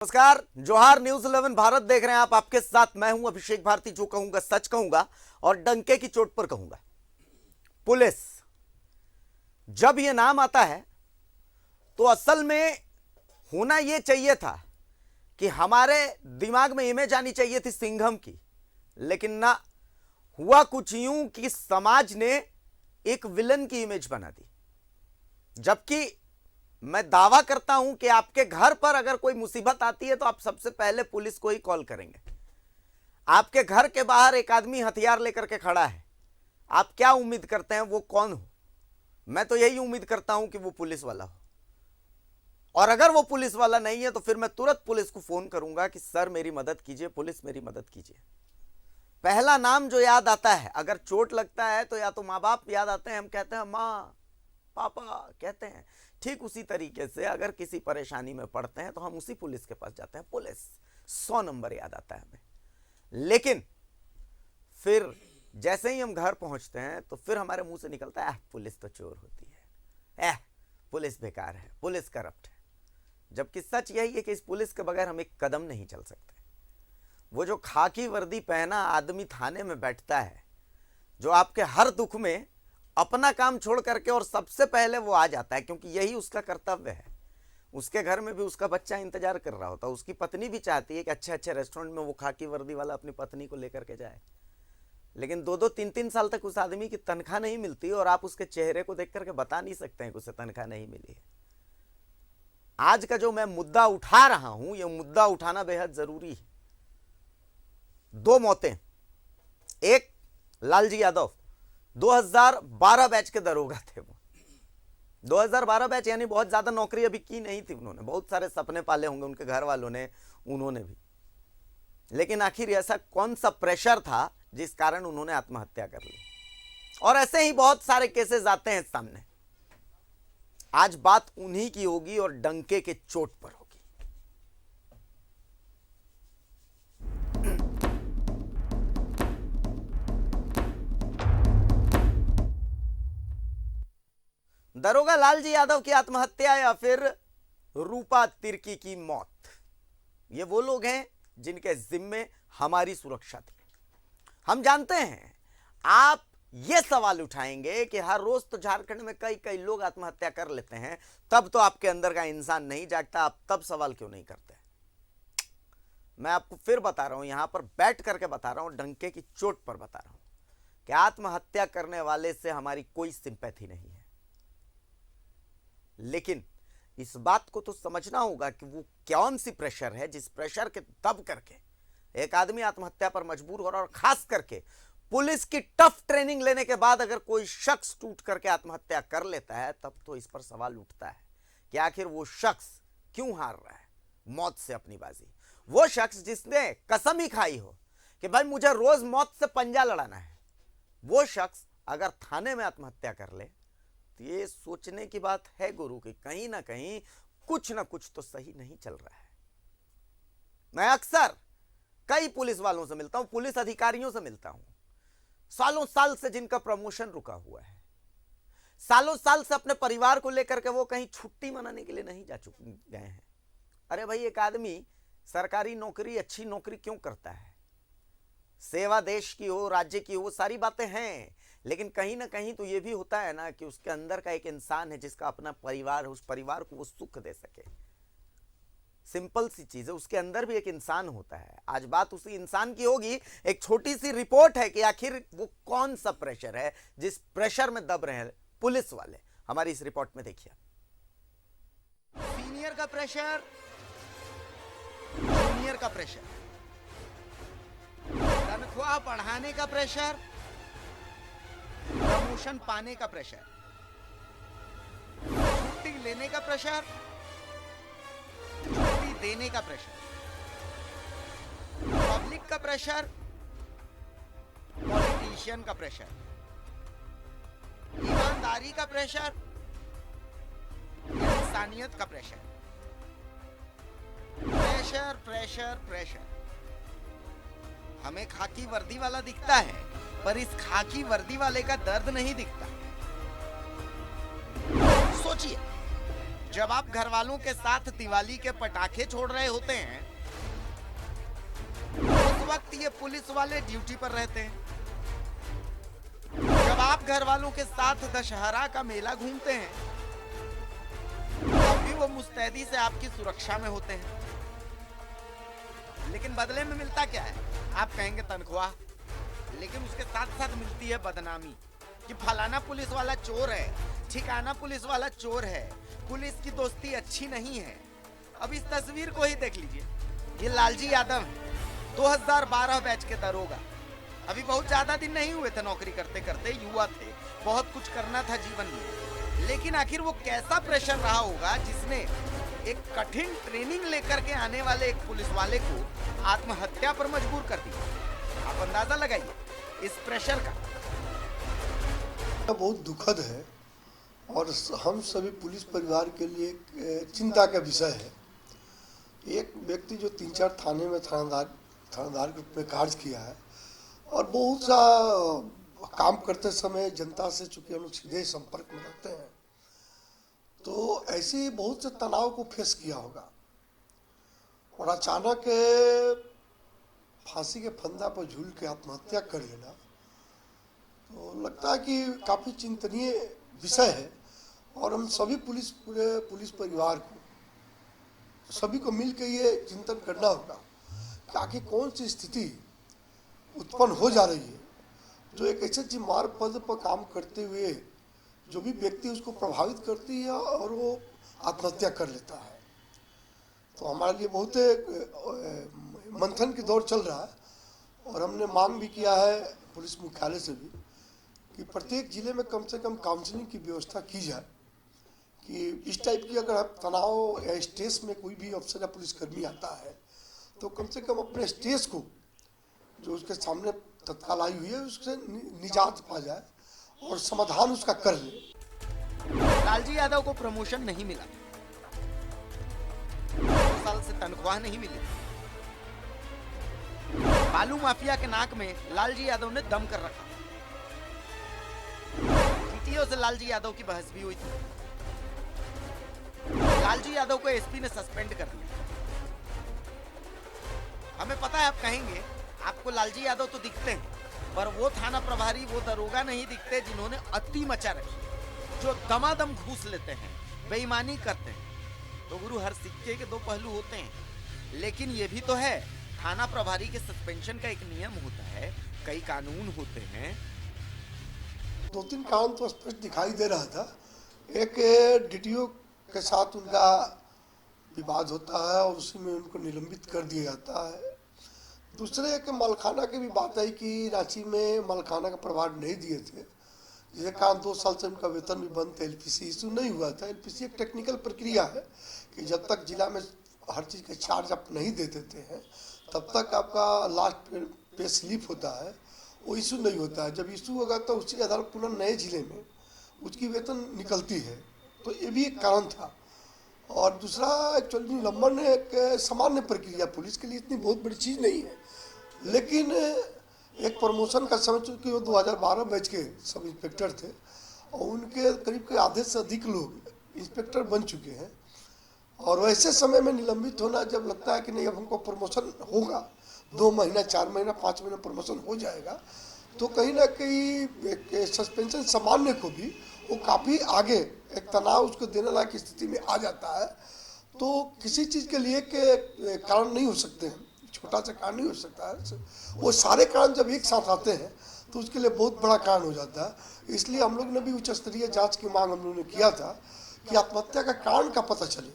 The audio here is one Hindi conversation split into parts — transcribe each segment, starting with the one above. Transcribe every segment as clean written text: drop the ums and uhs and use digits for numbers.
नमस्कार, जोहार। न्यूज 11 भारत देख रहे हैं आप। आपके साथ मैं हूं अभिषेक भारती। जो कहूंगा सच कहूंगा और डंके की चोट पर कहूंगा। पुलिस जब यह नाम आता है तो असल में होना यह चाहिए था कि हमारे दिमाग में इमेज आनी चाहिए थी सिंघम की, लेकिन ना, हुआ कुछ यूं कि समाज ने एक विलन की इमेज बना दी। जबकि मैं दावा करता हूं कि आपके घर पर अगर कोई मुसीबत आती है तो आप सबसे पहले पुलिस को ही कॉल करेंगे। आपके घर के बाहर एक आदमी हथियार लेकर के खड़ा है, आप क्या उम्मीद करते हैं वो कौन हो? मैं तो यही उम्मीद करता हूं कि वो पुलिस वाला हो। और अगर वो पुलिस वाला नहीं है तो फिर मैं तुरंत पुलिस को फोन करूंगा कि सर मेरी मदद कीजिए, पुलिस मेरी मदद कीजिए। पहला नाम जो याद आता है, अगर चोट लगता है तो या तो माँ बाप याद आते हैं, हम कहते हैं माँ पापा कहते हैं। ठीक उसी तरीके से अगर किसी परेशानी में पड़ते हैं तो हम उसी पुलिस के पास जाते हैं। पुलिस 100 नंबर याद आता है हमें। लेकिन फिर जैसे ही हम घर पहुंचते हैं तो फिर हमारे मुंह से निकलता है पुलिस तो चोर होती है, पुलिस बेकार है, पुलिस करप्ट है। जबकि सच यही है कि इस पुलिस के बगैर हम एक कदम नहीं चल सकते। वो जो खाकी वर्दी पहना आदमी थाने में बैठता है, जो आपके हर दुख में अपना काम छोड़ करके और सबसे पहले वो आ जाता है, क्योंकि यही उसका कर्तव्य है। उसके घर में भी उसका बच्चा इंतजार कर रहा होता है, उसकी पत्नी भी चाहती है कि अच्छे अच्छे रेस्टोरेंट में वो खाकी वर्दी वाला अपनी पत्नी को लेकर के जाए। लेकिन 2-2, 3-3 साल तक उस आदमी की तनख्वाह नहीं मिलती और आप उसके चेहरे को देख करके बता नहीं सकते हैं कि उसे तनख्वाह नहीं मिली है। आज का जो मैं मुद्दा उठा रहा हूं, यह मुद्दा उठाना बेहद जरूरी है। 2 मौतें, एक लालजी यादव 2012 बैच के दरोगा थे। वो 2012 बैच, यानी बहुत ज्यादा नौकरी अभी की नहीं थी उन्होंने, बहुत सारे सपने पाले होंगे उनके घर वालों ने, उन्होंने भी। लेकिन आखिर ऐसा कौन सा प्रेशर था जिस कारण उन्होंने आत्महत्या कर ली? और ऐसे ही बहुत सारे केसेस आते हैं सामने। आज बात उन्हीं की होगी और डंके के चोट पर होगी। दरोगा लालजी यादव की आत्महत्या या फिर रूपा तिर्की की मौत, ये वो लोग हैं जिनके जिम्मे हमारी सुरक्षा थी। हम जानते हैं आप ये सवाल उठाएंगे कि हर रोज तो झारखंड में कई कई लोग आत्महत्या कर लेते हैं, तब तो आपके अंदर का इंसान नहीं जागता, आप तब सवाल क्यों नहीं करते? मैं आपको फिर बता रहा हूं, यहां पर बैठ करके बता रहा हूं, डंके की चोट पर बता रहा हूं कि आत्महत्या करने वाले से हमारी कोई सिंपैथी नहीं है। लेकिन इस बात को तो समझना होगा कि वो कौन सी प्रेशर है जिस प्रेशर के दब करके एक आदमी आत्महत्या पर मजबूर हो रहा है। और खास करके पुलिस की टफ ट्रेनिंग लेने के बाद अगर कोई शख्स टूट करके आत्महत्या कर लेता है, तब तो इस पर सवाल उठता है कि आखिर वो शख्स क्यों हार रहा है मौत से अपनी बाजी। वो शख्स जिसने कसम ही खाई हो कि भाई मुझे रोज मौत से पंजा लड़ाना है, वो शख्स अगर थाने में आत्महत्या कर ले, ये सोचने की बात है गुरु की कहीं ना कहीं कुछ ना कुछ तो सही नहीं चल रहा है। मैं अक्सर कई पुलिस वालों से मिलता हूं, पुलिस अधिकारियों से मिलता हूं, सालों साल से जिनका प्रमोशन रुका हुआ है, सालों साल से अपने परिवार को लेकर के वो कहीं छुट्टी मनाने के लिए नहीं जा चुके गए हैं। अरे भाई, एक आदमी सरकारी नौकरी, अच्छी नौकरी क्यों करता है? सेवा देश की हो, राज्य की हो, सारी बातें हैं, लेकिन कहीं ना कहीं तो ये भी होता है ना कि उसके अंदर का एक इंसान है जिसका अपना परिवार है, उस परिवार को वो सुख दे सके। सिंपल सी चीज है, उसके अंदर भी एक इंसान होता है। आज बात उसी इंसान की होगी। एक छोटी सी रिपोर्ट है कि आखिर वो कौन सा प्रेशर है जिस प्रेशर में दब रहे हैं पुलिस वाले। हमारी इस रिपोर्ट में देखिए। सीनियर का प्रेशर, जूनियर का प्रेशर, तनख्वाह बढ़ाने का प्रेशर, प्रमोशन पाने का प्रेशर, छुट्टी लेने का प्रेशर, छुट्टी देने का प्रेशर, पब्लिक का प्रेशर, पॉलिटिशियन का प्रेशर, ईमानदारी का प्रेशर, इंसानियत का प्रेशर। Pressure pressure pressure. हमें खाकी वर्दी वाला दिखता है, पर इस खाकी वर्दी वाले का दर्द नहीं दिखता। सोचिए, जब आप घर वालों के साथ दिवाली के पटाखे छोड़ रहे होते हैं, उस वक्त ये पुलिस वाले ड्यूटी पर रहते हैं। जब आप घर वालों के साथ दशहरा का मेला घूमते हैं, तब भी वो मुस्तैदी से आपकी सुरक्षा में होते हैं। लेकिन बदले में मिलता क्या है? आप कहेंगे तनख्वाह, लेकिन उसके साथ साथ मिलती है बदनामी कि फलाना पुलिस वाला चोर है, ठिकाना पुलिस वाला चोर है, पुलिस की दोस्ती अच्छी नहीं है। अब इस तस्वीर को ही देख लीजिए, ये लालजी यादव है, 2012 बैच के दरोगा। अभी बहुत ज्यादा दिन नहीं हुए थे नौकरी करते करते, युवा थे, बहुत कुछ करना था जीवन में। लेकिन आखिर वो कैसा प्रेशर रहा होगा जिसने एक कठिन ट्रेनिंग लेकर के आने वाले एक पुलिस वाले को आत्महत्या पर मजबूर कर दिया। आप अंदाजा लगाइए इस प्रेशर का। बहुत दुखद है और हम सभी पुलिस परिवार के लिए चिंता का विषय है। एक व्यक्ति जो 3-4 थाने में थानेदार के रूप में कार्य किया है और बहुत सा काम करते समय जनता से, चूंकि हम लोग सीधे संपर्क में रहते हैं, तो ऐसे बहुत से तनाव को फेस किया होगा और अचानक फांसी के फंदा पर झूल के आत्महत्या कर लेना तो लगता है कि काफ़ी चिंतनीय विषय है। और हम सभी पूरे पुलिस परिवार को, सभी को मिलकर ये चिंतन करना होगा कि आखिर कौन सी स्थिति उत्पन्न हो जा रही है जो एक ऐसे जिम्मेदार पद पर काम करते हुए जो भी व्यक्ति उसको प्रभावित करती है और वो आत्महत्या कर लेता है। तो हमारे लिए बहुत मंथन की दौर चल रहा है और हमने मांग भी किया है पुलिस मुख्यालय से भी कि प्रत्येक जिले में कम से कम काउंसलिंग की व्यवस्था की जाए कि इस टाइप की अगर तनाव या स्ट्रेस में कोई भी अफसर या पुलिसकर्मी आता है तो कम से कम अपने स्ट्रेस को जो उसके सामने तत्काल आई हुई है उससे निजात पा जाए और समाधान उसका कर ले। लालजी यादव को प्रमोशन नहीं मिला, 2 साल से तनख्वाह नहीं मिली। बालू माफिया के नाक में लालजी यादव ने दम कर रखा। टीटीओ से लालजी यादव की बहस भी हुई थी। लालजी यादव को एसपी ने सस्पेंड कर दिया। हमें पता है आप कहेंगे आपको लालजी यादव तो दिखते हैं, पर वो थाना प्रभारी, वो दरोगा नहीं दिखते जिन्होंने अति मचा रखी, जो दमादम घूस लेते हैं, बेईमानी करते हैं। तो गुरु, हर सिक्के के 2 पहलू होते हैं। लेकिन ये भी तो है, थाना प्रभारी के सस्पेंशन का एक नियम होता है, कई कानून होते हैं। 2-3 कारण तो स्पष्ट दिखाई दे रहा था। एक डीटीओ के साथ उनका विवाद होता है और उसी में उनको निलंबित कर दिया जाता है। दूसरे एक मलखाना की भी बात आई कि रांची में मलखाना का प्रभार नहीं दिए थे, जिसके कारण 2 साल से उनका वेतन भी बंद था। एलपीसी इशू नहीं हुआ था। एलपीसी एक टेक्निकल प्रक्रिया है कि जब तक जिला में हर चीज़ का चार्ज आप नहीं दे देते हैं तब तक आपका लास्ट पे स्लिप होता है, वो इशू नहीं होता है। जब इशू होगा तो उसके आधार पर पुनः नए जिले में उसकी वेतन निकलती है। तो ये भी एक कारण था। और दूसरा एक्चुअली निलंबन एक सामान्य प्रक्रिया, पुलिस के लिए इतनी बहुत बड़ी चीज़ नहीं है। लेकिन एक प्रमोशन का समय, चूँकि वो 2012 बैच के सब इंस्पेक्टर थे और उनके करीब आधे से अधिक लोग इंस्पेक्टर बन चुके हैं और वैसे समय में निलंबित होना जब लगता है कि नहीं अब हमको प्रमोशन होगा, 2 महीना 4 महीना 5 महीना प्रमोशन हो जाएगा, तो कहीं ना कहीं एक सस्पेंशन सामान्य को भी वो काफ़ी आगे एक तनाव उसको देने लायक स्थिति में आ जाता है। तो किसी चीज़ के लिए के कारण नहीं हो सकते हैं, छोटा सा कारण नहीं हो सकता है। वो सारे कारण जब एक साथ आते हैं तो उसके लिए बहुत बड़ा कारण हो जाता है। इसलिए हम लोग ने भी उच्च स्तरीय जांच की मांग हम लोगों ने किया था कि आत्महत्या का कारण का पता चले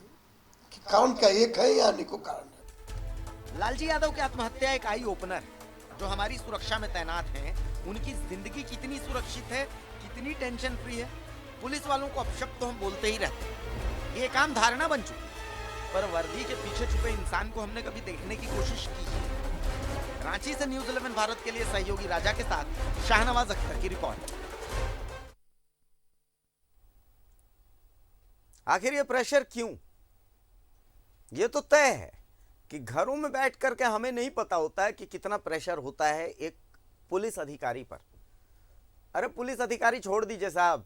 कि कारण क्या एक है या अनेकों कारण है। लालजी यादव की आत्महत्या एक आई ओपनर है। जो हमारी सुरक्षा में तैनात हैं, उनकी जिंदगी कितनी सुरक्षित है, कितनी टेंशन फ्री है। पुलिस वालों को अपशब्द तो हम बोलते ही रहते हैं, ये एक आम धारणा बन चुकी है, पर वर्दी के पीछे छुपे इंसान को हमने कभी देखने की कोशिश की है। रांची से न्यूज़ 11 भारत के लिए सहयोगी राजा के साथ शाहनवाज अख्तर की रिपोर्ट। आखिर ये प्रेशर क्यों? ये तो तय है कि घरों में बैठ करके हमें नहीं पता होता है कि कितना प्रेशर होता है एक पुलिस अधिकारी पर। अरे पुलिस अधिकारी छोड़ दीजिए साहब,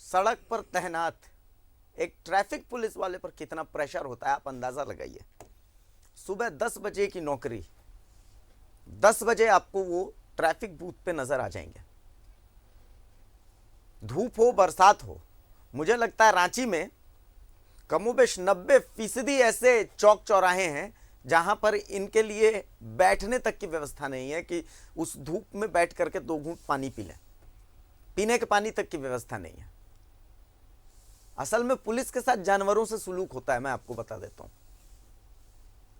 सड़क पर तैनात एक ट्रैफिक पुलिस वाले पर कितना प्रेशर होता है आप अंदाजा लगाइए। सुबह 10 बजे की नौकरी, 10 बजे आपको वो ट्रैफिक बूथ पे नजर आ जाएंगे, धूप हो बरसात हो। मुझे लगता है रांची में कमोबेश 90% ऐसे चौक चौराहे हैं जहां पर इनके लिए बैठने तक की व्यवस्था नहीं है कि उस धूप में बैठ करके 2 घूंट पानी पी लें, पीने के पानी तक की व्यवस्था नहीं है। असल में पुलिस के साथ जानवरों से सुलूक होता है, मैं आपको बता देता हूं।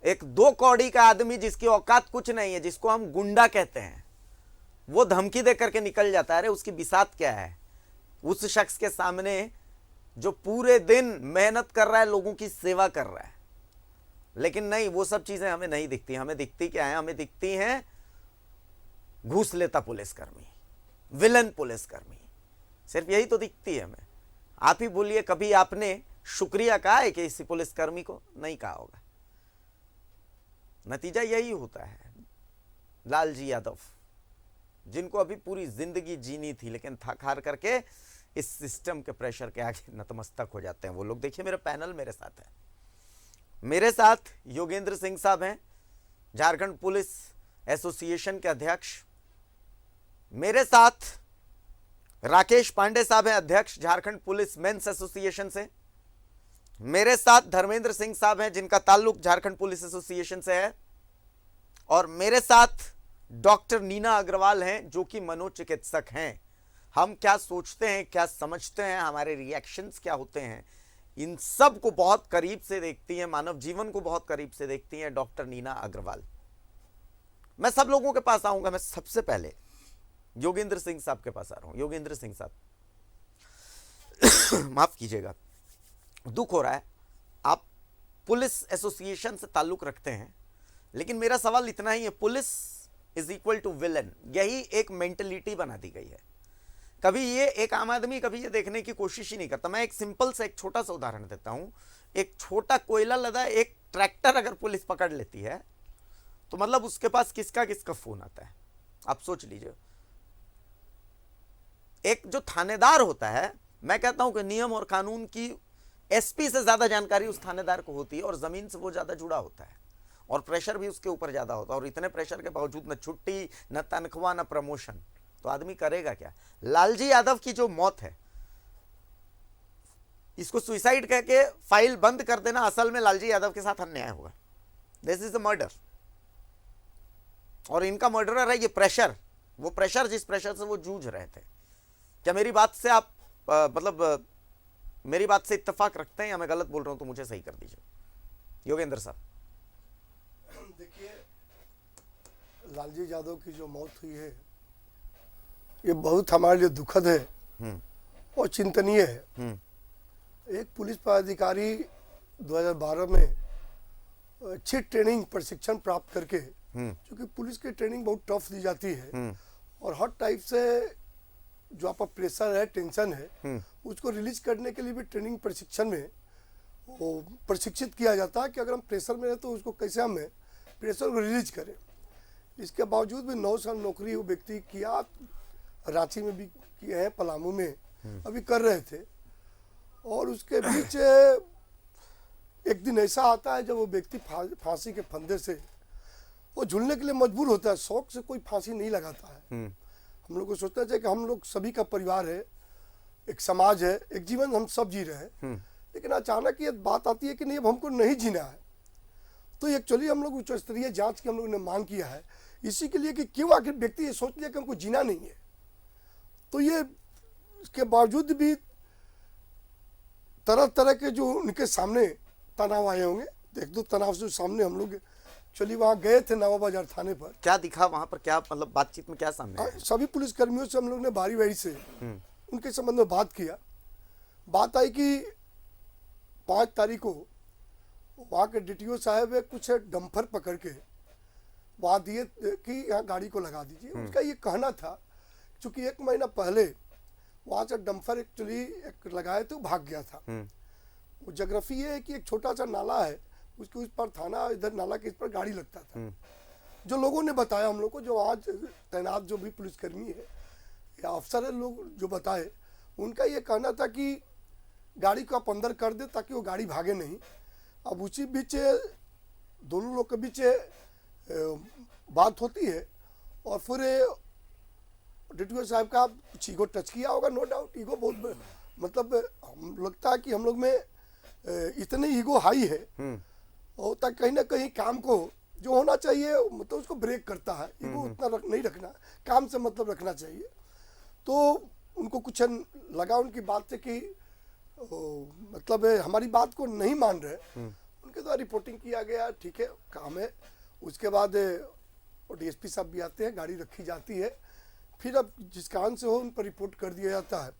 एक 2 कौड़ी का आदमी जिसकी औकात कुछ नहीं है, जिसको हम गुंडा कहते हैं, वो धमकी दे करके निकल जाता है। अरे उसकी बिसात क्या है उस शख्स के सामने जो पूरे दिन मेहनत कर रहा है, लोगों की सेवा कर रहा है। लेकिन नहीं, वो सब चीजें हमें नहीं दिखती। हमें दिखती क्या है? हमें दिखती हैं घूस लेता पुलिसकर्मी, विलन पुलिसकर्मी, सिर्फ यही तो दिखती है हमें। आप ही बोलिए, कभी आपने शुक्रिया कहा है कि इसी पुलिसकर्मी को? नहीं कहा होगा। नतीजा यही होता है। लालजी यादव, जिनको अभी पूरी जिंदगी जीनी थी, लेकिन थक हार करके इस सिस्टम के प्रेशर के आगे नतमस्तक हो जाते हैं वो लोग। देखिए मेरा पैनल मेरे साथ है। मेरे साथ योगेंद्र सिंह साहब हैं, झारखंड पुलिस एसोसिएशन के अध्यक्ष। मेरे साथ राकेश पांडे साहब हैं, अध्यक्ष झारखंड पुलिस मेंस एसोसिएशन से। मेरे साथ धर्मेंद्र सिंह साहब हैं, जिनका ताल्लुक झारखंड पुलिस एसोसिएशन से है। और मेरे साथ डॉक्टर नीना अग्रवाल हैं, जो कि मनोचिकित्सक हैं। हम क्या सोचते हैं, क्या समझते हैं, हमारे रिएक्शंस क्या होते हैं, इन सब को बहुत करीब से देखती हैं, मानव जीवन को बहुत करीब से देखती हैं डॉक्टर नीना अग्रवाल। मैं सब लोगों के पास आऊंगा। मैं सबसे पहले योगेंद्र सिंह साहब के पास आ रहा हूं। योगेंद्र सिंह साहब, माफ कीजिएगा, दुख हो रहा है, आप पुलिस एसोसिएशन से ताल्लुक रखते हैं, लेकिन मेरा सवाल इतना ही है, police is equal to villain, यही एक मेंटेलिटी बना दी गई है। कभी ये एक आम आदमी कभी ये देखने की कोशिश ही नहीं करता। मैं एक सिंपल सा, एक छोटा सा उदाहरण देता हूं। एक छोटा कोयला लदा एक ट्रैक्टर अगर पुलिस पकड़ लेती है, तो मतलब उसके पास किसका किसका फोन आता है, आप सोच लीजिए। एक जो थानेदार होता है, मैं कहता हूं कि नियम और कानून की एसपी से ज्यादा जानकारी उस थानेदार को होती है, और जमीन से वो ज्यादा जुड़ा होता है, और प्रेशर भी उसके ऊपर ज्यादा होता है। और इतने प्रेशर के बावजूद न छुट्टी, न तनख्वाह, न प्रमोशन, तो आदमी करेगा क्या? लालजी यादव की जो मौत है, इसको सुसाइड कह के फाइल बंद कर देना, असल में लालजी यादव के साथ अन्याय होगा। दिस इज अ मर्डर, और इनका मर्डरर है ये प्रेशर। वो प्रेशर, जिस प्रेशर से वो जूझ रहे थे। क्या मेरी बात से आप मेरी बात से इत्तेफाक रखते हैं, या मैं गलत बोल रहा हूं तो मुझे सही कर दीजिए। योगेंद्र साहब, देखिए, लालजी यादव की जो मौत हुई है, ये बहुत हमारे लिए दुखद है और चिंतनीय है। एक पुलिस पदाधिकारी 2012 में अच्छी ट्रेनिंग, प्रशिक्षण प्राप्त करके, क्योंकि पुलिस की ट्रेनिंग बहुत टफ दी जाती है, और हर टाइप से जो आपका प्रेशर है, टेंशन है, उसको रिलीज करने के लिए भी ट्रेनिंग प्रशिक्षण में वो प्रशिक्षित किया जाता है कि अगर हम प्रेशर में हैं तो उसको कैसे हमें प्रेशर को रिलीज करें। इसके बावजूद भी 9 साल नौकरी वो व्यक्ति किया, रांची में भी किए हैं, पलामू में अभी कर रहे थे। और उसके बीच एक दिन ऐसा आता है जब वो व्यक्ति फांसी के फंदे से वो झूलने के लिए मजबूर होता है। शौक से कोई फांसी नहीं लगाता है। हम लोग को सोचना चाहिए कि हम लोग सभी का परिवार है, एक समाज है, एक जीवन हम सब जी रहे हैं, लेकिन अचानक ये बात आती है कि नहीं, अब हमको नहीं जीना है। तो एक्चुअली हम लोग उच्च स्तरीय जांच की हम लोगों ने मांग किया है, इसी के लिए कि क्यों आखिर व्यक्ति ये सोच लिया कि हमको जीना नहीं है। तो ये इसके बावजूद भी तरह तरह के जो उनके सामने तनाव आए होंगे, एक दो तनाव से सामने हम लोग चलिए वहाँ गए थे नवा बाजार थाने पर। क्या दिखा वहां पर, क्या मतलब बातचीत में क्या सामने आया? सभी पुलिस कर्मियों से हम लोग ने बारी बारी से उनके संबंध में बात किया। बात आई कि 5 तारीख को वहाँ के DTO साहब कुछ डंपर पकड़ के वहाँ दिए कि यहाँ गाड़ी को लगा दीजिए। उसका ये कहना था, चूंकि 1 महीना पहले वहाँ से डंपर एक्चुअली लगाए थे, भाग गया था। वो जोग्राफी ये है कि एक छोटा सा नाला है, उसके उस पर थाना, इधर नाला के इस पर गाड़ी लगता था। जो लोगों ने बताया हम लोग को, जो आज तैनात जो भी पुलिसकर्मी है या अफसर है, लोग जो बताए, उनका ये कहना था कि गाड़ी को आप अंदर कर दे ताकि वो गाड़ी भागे नहीं। अब उसी बीच दोनों लोग के बीच बात होती है और फिर डिटेक्टिव साहब का कुछ ईगो टच किया होगा, नो डाउट। ईगो बहुत मतलब हम लगता है कि हम लोग में इतने ईगो हाई है और तक कहीं ना कहीं काम को जो होना चाहिए मतलब उसको ब्रेक करता है। ईगो उतना नहीं रखना, काम से मतलब रखना चाहिए। तो उनको कुछ लगा उनकी बात से कि मतलब हमारी बात को नहीं मान रहे, उनके द्वारा रिपोर्टिंग किया गया, ठीक है काम है। उसके बाद डीएसपी साहब भी आते हैं, गाड़ी रखी जाती है, फिर अब जिस कारण से हो उन पर रिपोर्ट कर दिया जाता है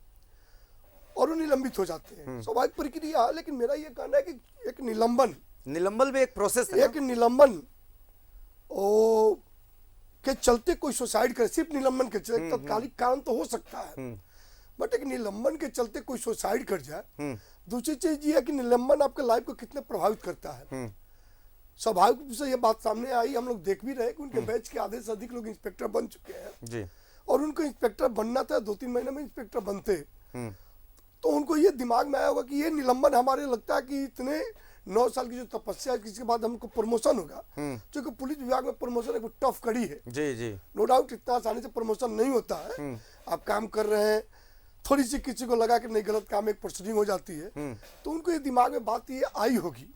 और वो निलंबित हो जाते हैं। स्वाभाविक प्रक्रिया है, लेकिन मेरा ये कहना है कि एक निलंबन भी एक प्रोसेस है, एक निलंबन के चलते कोई सुसाइड करे, सिर्फ निलंबन के चलते तत्कालिक कारण तो हो सकता है, बट एक निलंबन के चलते कोई सुसाइड कर जाए। दूसरी चीज ये है कि निलंबन आपके लाइफ को कितने प्रभावित करता है। स्वाभाविक रूप से ये बात सामने आई, हम लोग देख भी रहे कि उनके बैच के आधे से अधिक लोग इंस्पेक्टर बन चुके हैं जी। और उनको इंस्पेक्टर बनना था, 2-3 महीने में इंस्पेक्टर बनते। तो उनको ये दिमाग में आया होगा कि ये निलंबन हमारे लगता है कि इतने 9 साल की जो तपस्या है, इसके बाद हमको प्रमोशन होगा, क्योंकि पुलिस विभाग में प्रमोशन एक टफ कड़ी है जी जी। नो डाउट, इतना आसानी से प्रमोशन नहीं होता है। आप काम कर रहे हैं, थोड़ी सी किसी को लगा कि नहीं गलत काम, एक पोस्टिंग हो जाती है, तो उनको ये दिमाग में बात ये आई होगी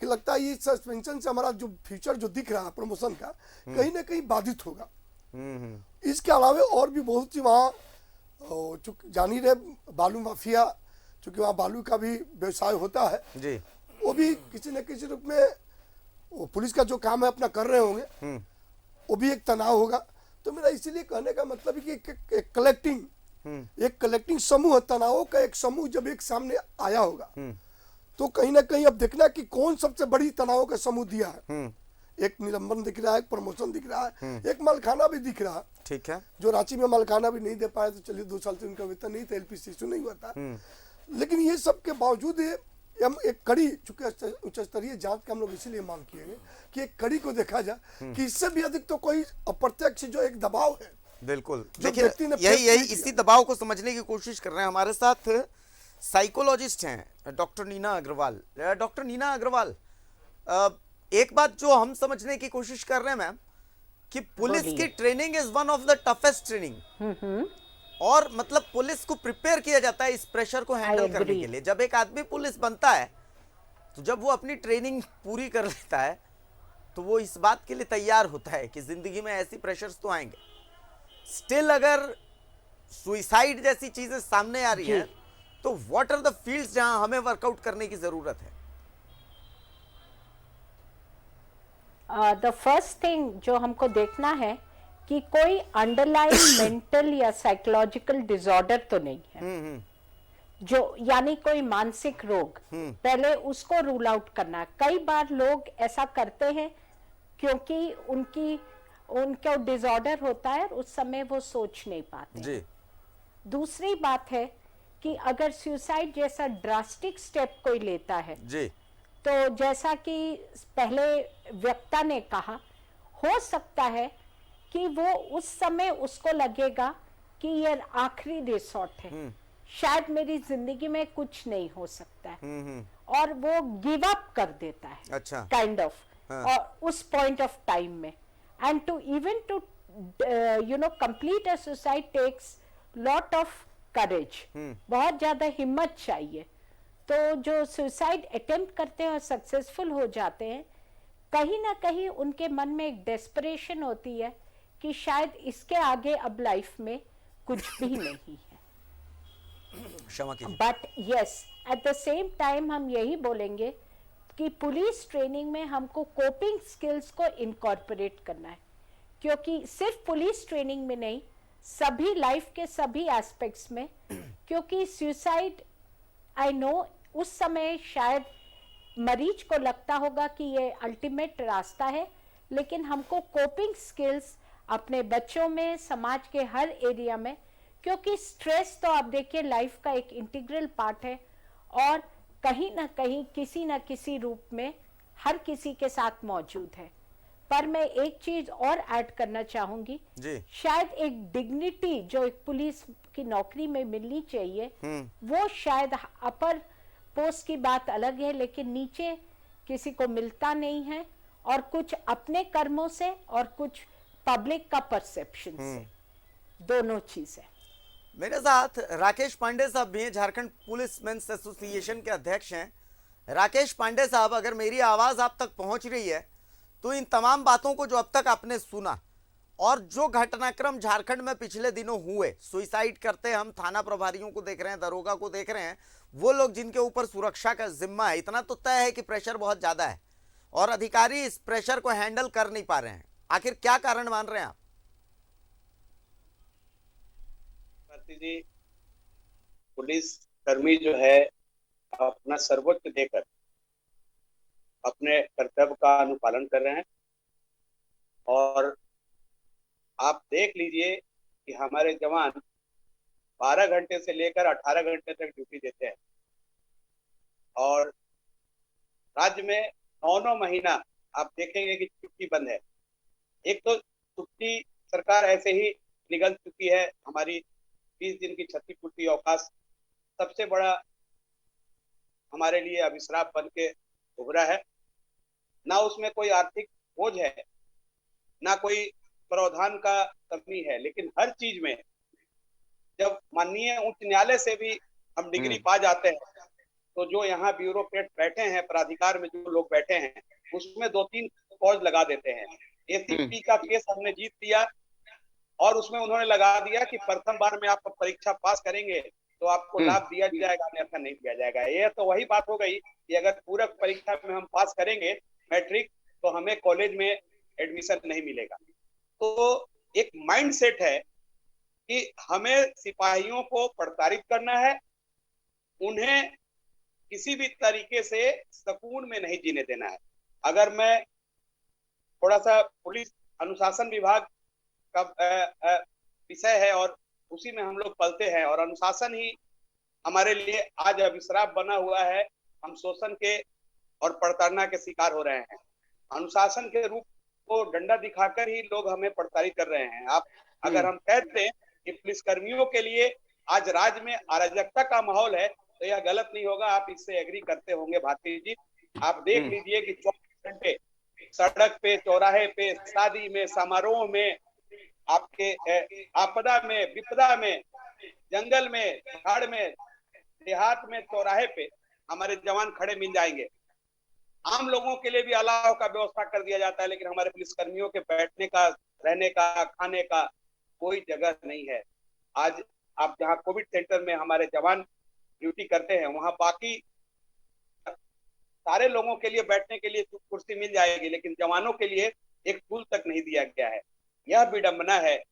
कि लगता है ये सस्पेंशन से हमारा जो फ्यूचर जो दिख रहा है प्रमोशन का कहीं ना कहीं बाधित होगा। इसके अलावा और भी बहुत सी वहाँ जान ही रहे बालू माफिया, चूंकि वहाँ बालू का भी व्यवसाय होता है जी, वो भी किसी न किसी रूप में वो पुलिस का जो काम है अपना कर रहे होंगे, वो भी एक तनाव होगा। तो मेरा इसीलिए कहने का मतलब है कि एक कलेक्टिंग समूह है, तनावों का एक समूह जब एक सामने आया होगा तो कहीं ना कहीं अब देखना कि कौन सबसे बड़ी तनावों का समूह दिया है। एक निलंबन दिख रहा है, एक प्रमोशन दिख रहा है, एक मालखाना भी दिख रहा है। ठीक है, जो रांची में मालखाना भी नहीं दे पाया तो चलिए 2 साल से उनका वेतन नहीं था, एलपीसी इशू नहीं हुआ था। लेकिन ये सब के बावजूद हम एक कड़ी, चूंकि उच्च स्तरीय जांच का हम लोग इसीलिए मांग किए हैं कि एक कड़ी को देखा जाए कि इससे भी अधिक तो कोई अप्रत्यक्ष जो एक दबाव है। बिल्कुल, देखिए यही इसी दबाव को समझने की कोशिश कर रहे हैं। हमारे साथ साइकोलॉजिस्ट हैं डॉक्टर नीना अग्रवाल। डॉक्टर नीना अग्रवाल, एक बात जो हम समझने की कोशिश कर रहे हैं मैम कि पुलिस की training is one of the toughest training, और मतलब पुलिस को प्रिपेयर किया जाता है इस प्रेशर को हैंडल करने के लिए। जब एक आदमी पुलिस बनता है तो जब वो अपनी ट्रेनिंग पूरी कर लेता है तो वो इस बात के लिए तैयार होता है कि जिंदगी में ऐसी प्रेशर्स तो आएंगे। स्टिल अगर सुइसाइड जैसी चीजें सामने आ रही हैं तो व्हाट आर द फील्ड्स जहां हमें वर्कआउट करने की जरूरत है? द फर्स्ट थिंग जो हमको देखना है कि कोई अंडरलाइंग मेंटल या साइकोलॉजिकल डिसऑर्डर तो नहीं है, जो यानी कोई मानसिक रोग, पहले उसको रूल आउट करना है। कई बार लोग ऐसा करते हैं क्योंकि उनका डिसऑर्डर होता है और उस समय वो सोच नहीं पाते जी। दूसरी बात है कि अगर सुसाइड जैसा ड्रास्टिक स्टेप कोई लेता है जी, तो जैसा कि पहले वक्ता ने कहा, हो सकता है कि वो उस समय उसको लगेगा कि ये आखिरी रिसोर्ट है, शायद मेरी जिंदगी में कुछ नहीं हो सकता है, और वो गिव अप कर देता है। अच्छा, काइंड ऑफ और उस पॉइंट ऑफ टाइम में, and to even to complete a suicide takes lot of courage, बहुत ज्यादा हिम्मत चाहिए। तो जो सुसाइड अटेम्प्ट करते हैं और सक्सेसफुल हो जाते हैं, कहीं ना कहीं उनके मन में एक डेस्परेशन होती है कि शायद इसके आगे अब लाइफ में कुछ भी नहीं है। But yes, at the same time हम यही बोलेंगे कि पुलिस ट्रेनिंग में हमको कोपिंग स्किल्स को इनकॉर्पोरेट करना है, क्योंकि सिर्फ पुलिस ट्रेनिंग में नहीं, सभी लाइफ के सभी एस्पेक्ट्स में। क्योंकि सुसाइड, आई नो उस समय शायद मरीज को लगता होगा कि ये अल्टीमेट रास्ता है, लेकिन हमको कोपिंग स्किल्स अपने बच्चों में, समाज के हर एरिया में, क्योंकि स्ट्रेस तो आप देखिए लाइफ का एक इंटीग्रल पार्ट है और कहीं ना कहीं किसी ना किसी रूप में हर किसी के साथ मौजूद है। पर मैं एक चीज और ऐड करना चाहूंगी जी। शायद एक डिग्निटी जो एक पुलिस की नौकरी में मिलनी चाहिए वो शायद अपर पोस्ट की बात अलग है, लेकिन नीचे किसी को मिलता नहीं है, और कुछ अपने कर्मों से और कुछ पब्लिक का परसेप्शन से, दोनों चीजें। मेरे साथ राकेश पांडे साहब भी हैं, झारखंड पुलिस मेंस एसोसिएशन के अध्यक्ष हैं। राकेश पांडे साहब, अगर मेरी आवाज आप तक पहुंच रही है तो इन तमाम बातों को जो अब तक आपने सुना और जो घटनाक्रम झारखंड में पिछले दिनों हुए, सुइसाइड करते हम थाना प्रभारियों को देख रहे हैं, दरोगा को देख रहे हैं, वो लोग जिनके ऊपर सुरक्षा का जिम्मा है, इतना तो तय है कि प्रेशर बहुत ज्यादा है और अधिकारी इस प्रेशर को हैंडल कर नहीं पा रहे हैं। आखिर क्या कारण मान रहे हैं आप? जी, पुलिस कर्मी जो है अपना सर्वोच्च देकर अपने कर्तव्य का अनुपालन कर रहे हैं, और आप देख लीजिए कि हमारे जवान 12 घंटे से लेकर 18 घंटे तक ड्यूटी देते हैं, और राज्य में 9 महीना आप देखेंगे कि छुट्टी बंद है। एक तो छुट्टी सरकार ऐसे ही निगल चुकी है, हमारी 20 दिन की क्षतिपूर्ति अवकाश सबसे बड़ा हमारे लिए अभिश्राप बन के उभरा है। ना उसमें कोई आर्थिक बोझ है, ना कोई प्रावधान का कमी है, लेकिन हर चीज में जब माननीय उच्च न्यायालय से भी हम डिग्री पा जाते हैं तो जो यहाँ ब्यूरोक्रेट बैठे हैं, प्राधिकार में जो लोग बैठे हैं, उसमें 2-3 फौज लगा देते हैं। एसीपी का केस हमने जीत लिया और उसमें उन्होंने लगा दिया कि प्रथम बार में आप परीक्षा पास करेंगे तो आपको लाभ दिया जाएगा, अन्यथा नहीं दिया जाएगा। ये तो वही बात हो गई कि अगर पूरक परीक्षा में हम पास करेंगे मैट्रिक, तो हमें कॉलेज में एडमिशन नहीं मिलेगा। तो एक माइंड सेट है कि हमें सिपाहियों को प्रताड़ित करना है, उन्हें किसी भी तरीके से सुकून में नहीं जीने देना है। अगर मैं थोड़ा सा पुलिस अनुशासन विभाग का विषय है और उसी में हम लोग पलते हैं, और अनुशासन ही हमारे लिए आज अभिश्राप बना हुआ है। हम शोषण के और प्रताड़ना के शिकार हो रहे हैं। अनुशासन के रूप को डंडा दिखाकर ही लोग हमें प्रताड़ित कर रहे हैं। आप अगर हम कहते हैं कि पुलिस कर्मियों के लिए आज राज्य में अराजकता का माहौल है तो यह गलत नहीं होगा। आप इससे एग्री करते होंगे भारती जी। आप देख लीजिए कि 24 घंटे सड़क पे, चौराहे पे, शादी में, समारोह में, आपके आपदा में, विपदा में, जंगल में, झाड़ में, देहात में, चौराहे पे हमारे जवान खड़े मिल जाएंगे। आम लोगों के लिए भी अलाव का व्यवस्था कर दिया जाता है, लेकिन हमारे पुलिस कर्मियों के बैठने का, रहने का, खाने का कोई जगह नहीं है। आज आप जहाँ कोविड सेंटर में हमारे जवान ड्यूटी करते हैं, वहां बाकी सारे लोगों के लिए बैठने के लिए कुर्सी मिल जाएगी, लेकिन जवानों के लिए एक टूल तक नहीं दिया गया है। यह विडंबना है।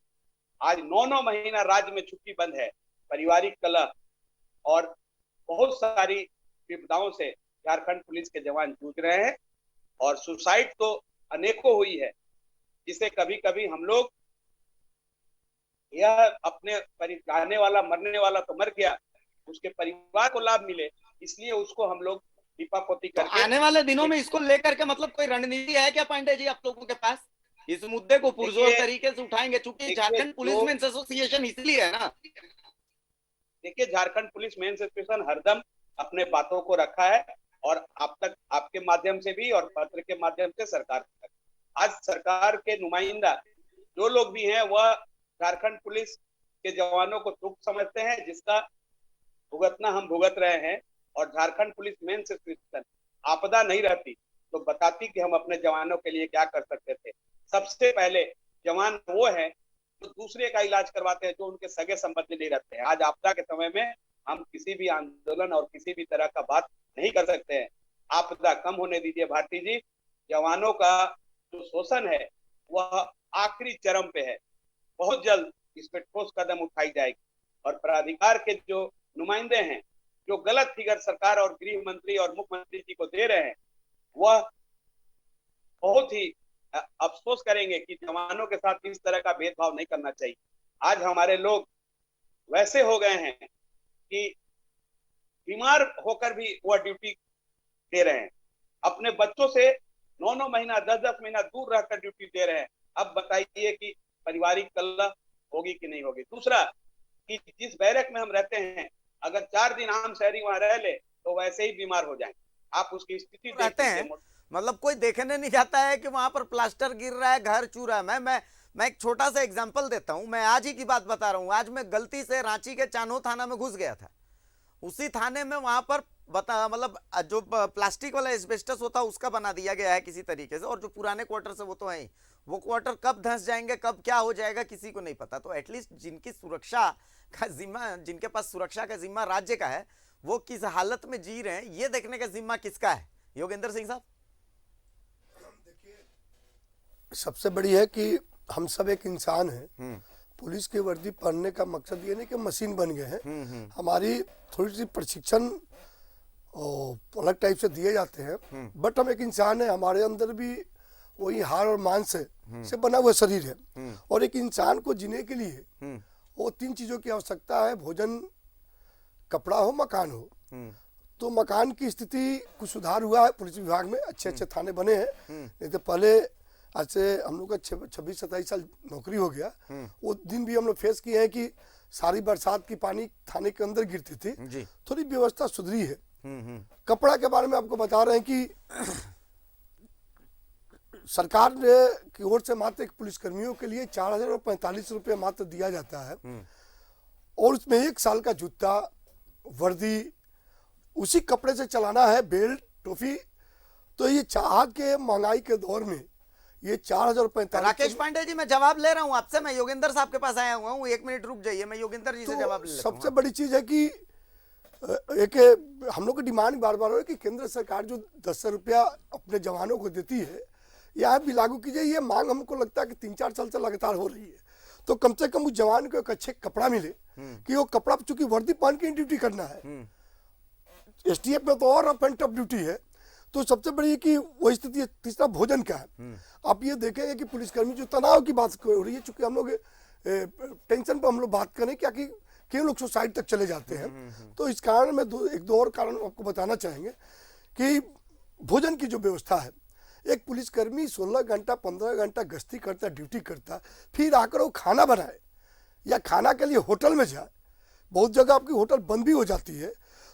आज 9 महीना राज्य में छुट्टी बंद है। पारिवारिक कलह और बहुत सारी विपदाओं से झारखंड पुलिस के जवान जूझ रहे हैं, और सुसाइड तो अनेकों हुई है, जिसे कभी कभी हम लोग यह अपने जाने वाला, मरने वाला तो मर गया, उसके परिवार को लाभ मिले, इसलिए उसको हम लोग दीपापोती करके। आने वाले दिनों में इसको लेकर के मतलब कोई रणनीति है क्या पांडे जी आप लोगों के पास? इस मुद्दे को पुरजोर तरीके से उठाएंगे, चूंकि झारखंड पुलिस मेंस एसोसिएशन इसलिए है ना। देखिए, झारखंड पुलिस मेंस एसोसिएशन हरदम अपने बातों को रखा है, और आप तक आपके माध्यम से भी और पत्र के माध्यम से सरकार तक। आज सरकार के नुमाइंदा जो लोग भी हैं वह झारखंड पुलिस के जवानों को तुच्छ समझते हैं, जिसका भुगतना हम भुगत रहे हैं। और झारखंड पुलिस मेंस एसोसिएशन आपदा नहीं रहती तो बताती कि हम अपने जवानों के लिए क्या कर सकते थे। सबसे पहले जवान वो हैं जो दूसरे का इलाज करवाते हैं, जो उनके सगे संबंधी नहीं रहते हैं। आज आपदा के समय में हम किसी भी आंदोलन और किसी भी तरह का बात नहीं कर सकते हैं। आपदा कम होने दीजिए भारती जी। जवानों का जो शोषण है वह आखिरी चरम पे है। बहुत जल्द इस पे ठोस कदम उठाई जाएगी, और प्राधिकार के जो नुमाइंदे हैं जो गलत फिगर सरकार और गृह मंत्री और मुख्यमंत्री जी को दे रहे हैं, वह बहुत ही अफसोस करेंगे कि जवानों के साथ इस तरह का भेदभाव नहीं करना चाहिए। आज हमारे लोग वैसे हो गए हैं कि बीमार होकर भी वह ड्यूटी दे रहे हैं। अपने बच्चों से 9 महीना 10 महीना दूर रहकर ड्यूटी दे रहे हैं। अब बताइए कि पारिवारिक कलह होगी कि नहीं होगी। दूसरा कि जिस बैरक में हम रहते हैं, अगर 4 दिन आम शहरी वहां रह ले तो वैसे ही बीमार हो जाएंगे। आप उसकी स्थिति रहते हैं, मतलब कोई देखने नहीं जाता है कि वहां पर प्लास्टर गिर रहा है, घर चू रहा है। मैं एक छोटा सा एग्जांपल देता हूं। मैं आज ही की बात बता रहा हूं। आज मैं गलती से रांची के चान्हो थाना में घुस गया था। उसी थाने में वहां पर मतलब जो प्लास्टिक वाला एस्बेस्टस होता है उसका बना दिया गया है किसी तरीके से, और जो पुराने क्वार्टर से वो तो है ही, वो क्वार्टर कब धंस जाएंगे, कब क्या हो जाएगा, किसी को नहीं पता। तो एटलीस्ट जिनकी सुरक्षा का जिम्मा, जिनके पास सुरक्षा का जिम्मा राज्य का है, वो किस हालत में जी रहे हैं, ये देखने का जिम्मा किसका है? योगेंद्र सिंह साहब, सबसे बड़ी है कि हम सब एक इंसान हैं। पुलिस की वर्दी पहनने का मकसद ये नहीं कि मशीन बन गए हैं। हमारी थोड़ी सी प्रशिक्षण अलग टाइप से दिए जाते हैं, बट हम एक इंसान है। हमारे अंदर भी वही हाड़ और मांस से बना हुआ शरीर है। और एक इंसान को जीने के लिए वो 3 चीजों की आवश्यकता है: भोजन, कपड़ा हो, मकान हो। तो मकान की स्थिति कुछ सुधार हुआ है पुलिस विभाग में, अच्छे थाने बने हैं। नहीं तो पहले, आज से हम लोग का 26-27 साल नौकरी हो गया, वो दिन भी हम लोग फेस किए हैं कि सारी बरसात की पानी थाने के अंदर गिरती थी। थोड़ी व्यवस्था सुधरी है। कपड़ा के बारे में आपको बता रहे हैं कि सरकार की ओर से मात्र एक पुलिसकर्मियों के लिए 4045 रुपये मात्र दिया जाता है, और उसमें 1 साल का जूता, वर्दी, उसी कपड़े से चलाना है, बेल्ट, टोपी। तो ये चाह के महंगाई के दौर में ये 4045। राकेश पांडे जी, मैं जवाब ले रहा हूं आपसे। मैं योगेंद्र साहब के पास आया हुआ हूं, 1 मिनट रुक जाइए, मैं योगेंद्र जी से जवाब ले लेता हूं। सबसे बड़ी चीज है कि एक हम लोग की डिमांड बार बार हो कि केंद्र सरकार जो 10 रुपया अपने जवानों को देती है, यहाँ भी लागू कीजिए। ये मांग हमको लगता है कि 3-4 साल से लगातार हो रही है। तो कम से कम उस जवान को एक अच्छे कपड़ा मिले, कि वो कपड़ा, चूंकि वर्दी पहन के ड्यूटी करना है। एसटीएफ में तो और पेंट अप ड्यूटी है। तो सबसे बड़ी कि वो स्थिति। तीसरा भोजन का है। आप ये देखेंगे कि पुलिसकर्मी जो तनाव की बात हो रही है, चूंकि हम लोग टेंशन पर हम लोग बात करें क्या कि क्यों लोग सुसाइड तक चले जाते हैं। तो इस कारण में एक दो और कारण आपको बताना चाहेंगे कि भोजन की जो व्यवस्था है, एक पुलिसकर्मी 16 घंटा 15 घंटा गश्ती करता, ड्यूटी करता, फिर आकर वो खाना बनाए या खाना के लिए होटल में जाए। बहुत जगह आपकी होटल बंद भी हो जाती है।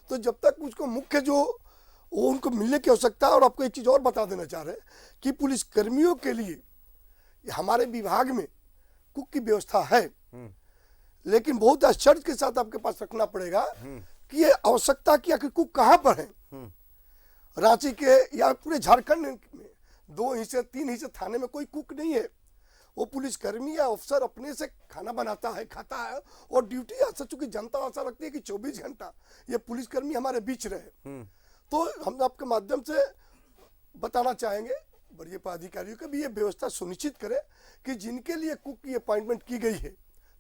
तो जब तक उसको मुख्य जो वो उनको मिलने की आवश्यकता है। और आपको एक चीज़ और बता देना चाह रहे हैं कि पुलिसकर्मियों के लिए हमारे विभाग में कुक की व्यवस्था है, लेकिन बहुत आश्चर्य के साथ आपके पास रखना पड़ेगा कि ये आवश्यकता की आखिर कुक कहाँ पर है। रांची के या पूरे झारखंड में 2 हिस्से 3 हिस्से थाने में कोई कुक नहीं है। वो पुलिसकर्मी या अफसर अपने से खाना बनाता है, खाता है, और ड्यूटी ऐसा, चूंकि जनता ऐसा रखती है कि 24 घंटा ये पुलिसकर्मी हमारे बीच रहे। तो हम आपके माध्यम से बताना चाहेंगे बड़े पदाधिकारियों को भी ये व्यवस्था सुनिश्चित करें कि जिनके लिए कुक की अपॉइंटमेंट की गई है,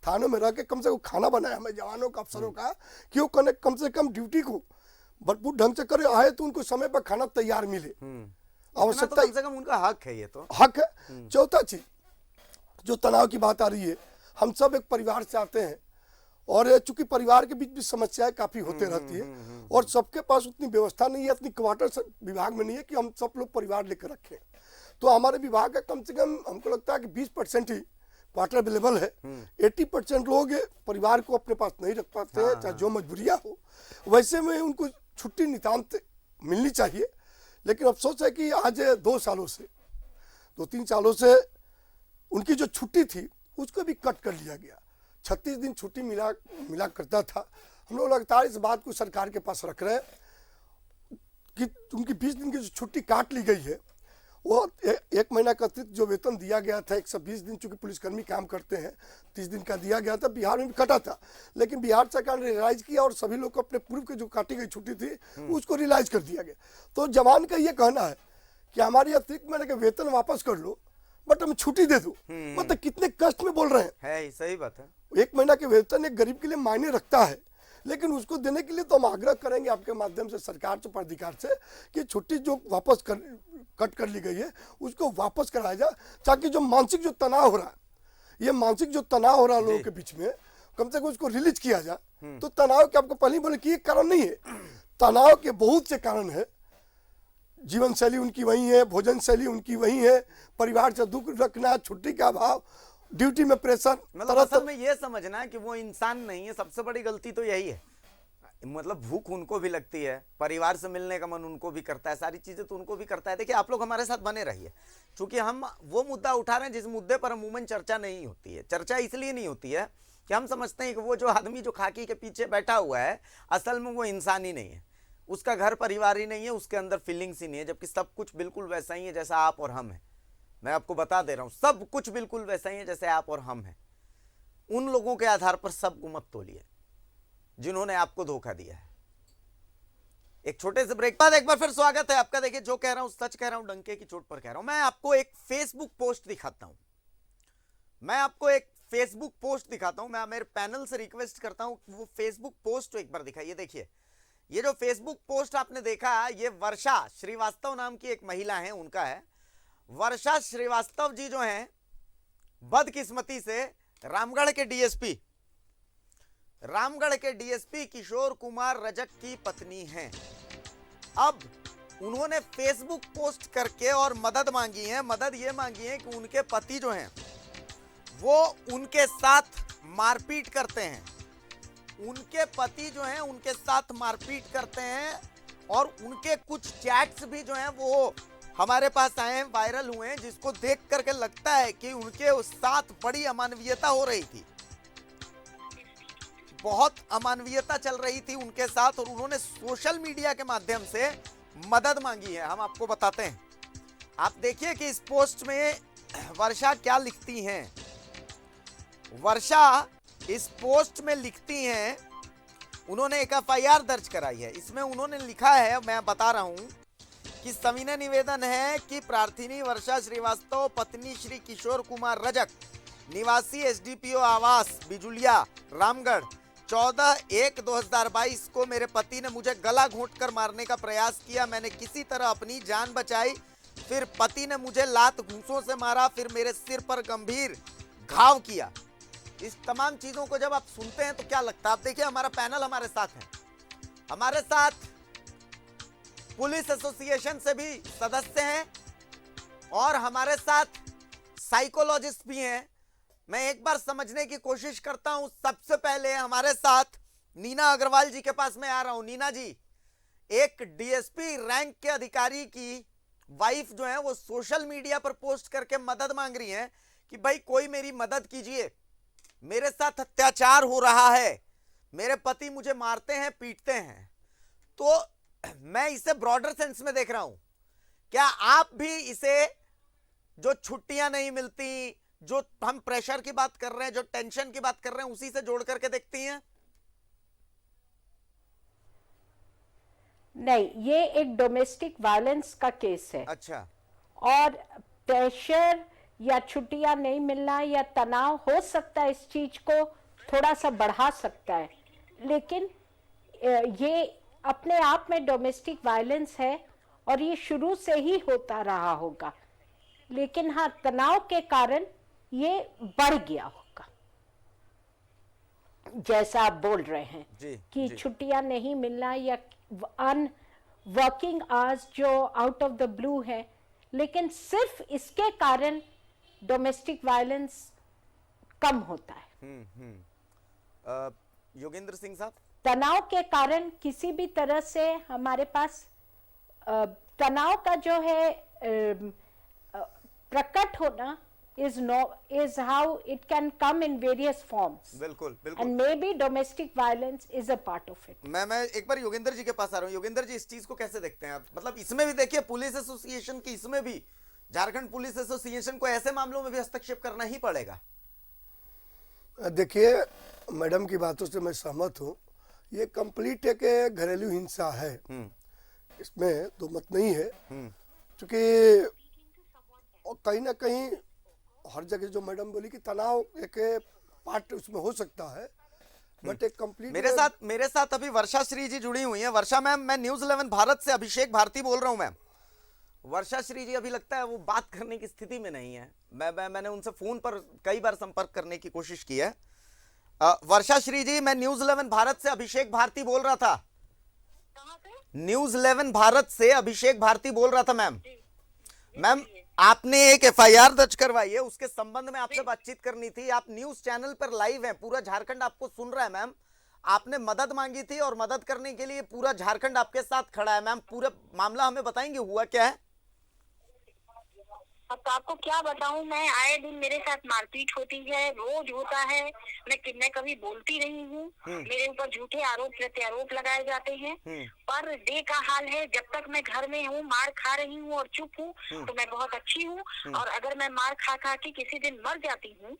थानों में रह के कम से कम खाना बनाए हमें जवानों का, अफसरों का, कि वो कम से कम ड्यूटी को भरपूर ढंग से करे, आए तो उनको समय पर खाना तैयार मिले। आवश्यकता, कम से कम उनका हक है, ये तो हक है। चौथा चीज जो तनाव की बात आ रही है, हम सब एक परिवार से आते हैं, और चूंकि परिवार के बीच भी समस्याएं काफी होते रहती है, और सबके पास उतनी व्यवस्था नहीं है, इतनी क्वार्टर विभाग में नहीं है कि हम सब लोग परिवार लेकर रखें। तो हमारे विभाग का कम से कम हमको लगता है कि 20% ही क्वार्टर अवेलेबल है। 80% लोग परिवार को अपने पास नहीं रख पाते हैं, चाहे जो मजबूरियां हो। वैसे में उनको छुट्टी नितांत मिलनी चाहिए। लेकिन अफसोस है कि आज 2-3 सालों से उनकी जो छुट्टी थी उसको भी कट कर लिया गया। 36 दिन छुट्टी मिला करता था। हम लोग लगातार इस बात को सरकार के पास रख रहे हैं कि उनकी 20 दिन की जो छुट्टी काट ली गई है, वो 1 महीना का अतिरिक्त जो वेतन दिया गया था, 120 दिन चूंकि पुलिसकर्मी काम करते हैं, 30 दिन का दिया गया था, बिहार में भी कटा था। लेकिन बिहार सरकार ने रियलाइज किया और सभी लोग को अपने पूर्व की जो काटी गई छुट्टी थी उसको रियलाइज कर दिया गया। तो जवान का ये कहना है कि हमारी अतिरिक्त महीने का वेतन वापस कर लो, बट हमें छुट्टी दे दो। मतलब कितने कष्ट में बोल रहे हैं। सही बात है। 1 महीना के वेतन एक गरीब के लिए मायने रखता है, लेकिन उसको देने के लिए तो हम आग्रह करेंगे आपके माध्यम से सरकार से, पदाधिकारी से, कि छुट्टी जो वापस कट कर ली गई है उसको वापस कराया जाए, ताकि जो मानसिक जो तनाव हो रहा है, ये मानसिक जो तनाव हो रहा है लोगों के बीच में, कम से कम उसको रिलीज किया जाए। तो तनाव के आपको पहले बोले कि ये कारण नहीं है, तनाव के बहुत से कारण है जीवन शैली उनकी वही है, भोजन शैली उनकी वही है, परिवार से दूर रखना, छुट्टी का अभाव, ड्यूटी में प्रेशर, मतलब असल में ये समझना है कि वो इंसान नहीं है, सबसे बड़ी गलती तो यही है। मतलब भूख उनको भी लगती है, परिवार से मिलने का मन उनको भी करता है, सारी चीजें तो उनको भी करता है। देखिए आप लोग हमारे साथ बने रहिए, क्योंकि हम वो मुद्दा उठा रहे हैं जिस मुद्दे पर अमूमन चर्चा नहीं होती है। चर्चा इसलिए नहीं होती है कि हम समझते हैं कि वो जो आदमी जो खाकी के पीछे बैठा हुआ है असल में वो इंसान ही नहीं है, उसका घर परिवार ही नहीं है, उसके अंदर फीलिंग्स ही नहीं है, जबकि सब कुछ बिल्कुल वैसा ही है जैसा आप और हम हैं। मैं आपको बता दे रहा हूं, सब कुछ बिल्कुल वैसा ही है जैसे आप और हम हैं। उन लोगों के आधार पर सबको मत तोलिए जिन्होंने आपको धोखा दिया है। एक छोटे से ब्रेक बाद एक बार फिर स्वागत है आपका। देखिए जो कह रहा हूं सच कह रहा हूं, डंके की चोट पर कह रहा हूं। मैं आपको एक फेसबुक पोस्ट दिखाता हूं, मैं मेरे पैनल से रिक्वेस्ट करता हूं वो फेसबुक पोस्ट एक बार दिखाइए। देखिए ये जो फेसबुक पोस्ट आपने देखा, ये वर्षा श्रीवास्तव नाम की एक महिला है, उनका है। वर्षा श्रीवास्तव जी जो हैं बदकिस्मती से रामगढ़ के डीएसपी किशोर कुमार रजक की पत्नी हैं। अब उन्होंने फेसबुक पोस्ट करके और मदद मांगी है। मदद ये मांगी है कि उनके पति जो हैं वो उनके साथ मारपीट करते हैं, और उनके कुछ चैट्स भी जो हैं वो हमारे पास आए हैं, वायरल हुए हैं, जिसको देख करके लगता है कि उनके उस साथ बड़ी अमानवीयता हो रही थी, बहुत अमानवीयता चल रही थी उनके साथ, और उन्होंने सोशल मीडिया के माध्यम से मदद मांगी है। हम आपको बताते हैं, आप देखिए कि इस पोस्ट में वर्षा क्या लिखती हैं। वर्षा इस पोस्ट में लिखती हैं, उन्होंने एक एफआईआर दर्ज कराई है। इसमें उन्होंने लिखा है, मैं बता रहा हूं कि सविनय निवेदन है कि प्रार्थिनी वर्षा श्रीवास्तव पत्नी श्री किशोर कुमार रजक निवासी एसडीपीओ आवास बिजुलिया रामगढ़ 14/1/2022 को मेरे पति ने मुझे गला घोंटकर मारने का प्रयास किया। मैंने किसी तरह अपनी जान बचाई, फिर पति ने मुझे लात घूंसों से मारा, फिर मेरे सिर पर गंभीर घाव किया। इस तमाम चीजों को जब आप सुनते हैं तो क्या लगता है? आप देखिए हमारा पैनल हमारे साथ है, हमारे साथ पुलिस एसोसिएशन से भी सदस्य हैं और हमारे साथ साइकोलॉजिस्ट भी हैं। मैं एक बार समझने की कोशिश करता हूं। सबसे पहले हमारे साथ नीना अग्रवाल जी के पास मैं आ रहा हूं। नीना जी, एक डीएसपी रैंक के अधिकारी की वाइफ जो है वो सोशल मीडिया पर पोस्ट करके मदद मांग रही है कि भाई कोई मेरी मदद कीजिए, मेरे साथ अत्याचार हो रहा है, मेरे पति मुझे मारते हैं, पीटते हैं। तो मैं इसे ब्रॉडर सेंस में देख रहा हूं। क्या आप भी इसे, जो छुट्टियां नहीं मिलती, जो हम प्रेशर की बात कर रहे हैं, जो टेंशन की बात कर रहे हैं, उसी से जोड़ करके देखती हैं? नहीं, ये एक डोमेस्टिक वायलेंस का केस है। अच्छा। और प्रेशर या छुट्टियां नहीं मिलना या तनाव हो सकता है, इस चीज को थोड़ा सा बढ़ा सकता है, लेकिन ये अपने आप में डोमेस्टिक वायलेंस है और ये शुरू से ही होता रहा होगा। लेकिन हाँ, तनाव के कारण ये बढ़ गया होगा, जैसा आप बोल रहे हैं कि छुट्टियां नहीं मिलना या वर्किंग आवर्स जो आउट ऑफ द ब्लू है। लेकिन सिर्फ इसके कारण डोमेस्टिक वायलेंस कम होता है। योगेंद्र सिंह साहब, तनाव के कारण किसी भी तरह से हमारे पास तनाव का जो है प्रकट होना is how it can come in various forms. बिल्कुल बिल्कुल। And maybe domestic violence is a part of it. मैं एक बार योगेंद्र जी के पास आ रहा हूँ। योगेंद्र जी, इस चीज को कैसे देखते हैं आप? मतलब इसमें भी देखिए पुलिस एसोसिएशन की, इसमें भी झारखंड पुलिस एसोसिएशन को ऐसे मामलों में भी हस्तक्षेप करना ही पड़ेगा। देखिए, मैडम की बातों से मैं सहमत हूँ। ये कंप्लीट एक घरेलू हिंसा है, इसमें दो मत नहीं है। क्योंकि कहीं ना कहीं हर जगह जो मैडम बोली कि तनाव एक पार्ट उसमें हो सकता है, बट एक कंप्लीट। मेरे साथ अभी वर्षा श्री जी जुड़ी हुई हैं। वर्षा मैम, मैं न्यूज़ 11 भारत से अभिषेक भारती बोल रहा हूं मैम। वर्षा श्री जी अभी लगता है वो बात करने की स्थिति में नहीं है। मैंने उनसे फोन पर कई बार संपर्क करने की कोशिश की है। वर्षा श्री जी, मैं न्यूज़ 11 भारत से अभिषेक भारती बोल रहा था। न्यूज 11 भारत से अभिषेक भारती बोल रहा था मैम। मैम आपने एक एफआईआर दर्ज करवाई है, उसके संबंध में आपसे बातचीत करनी थी। आप न्यूज चैनल पर लाइव हैं, पूरा झारखंड आपको सुन रहा है मैम। आपने मदद मांगी थी और मदद करने के लिए पूरा झारखंड आपके साथ खड़ा है मैम। पूरा मामला हमें बताएंगे, हुआ क्या है? अब आपको क्या बताऊं, मैं आए दिन मेरे साथ मारपीट होती है, रोज होता है। मैं कभी बोलती नहीं हूँ, मेरे ऊपर झूठे आरोप प्रत्यारोप लगाए जाते हैं। पर डे का हाल है, जब तक मैं घर में हूँ, मार खा रही हूँ और चुप हूँ, तो मैं बहुत अच्छी हूँ। और अगर मैं मार खा खा के किसी दिन मर जाती हूँ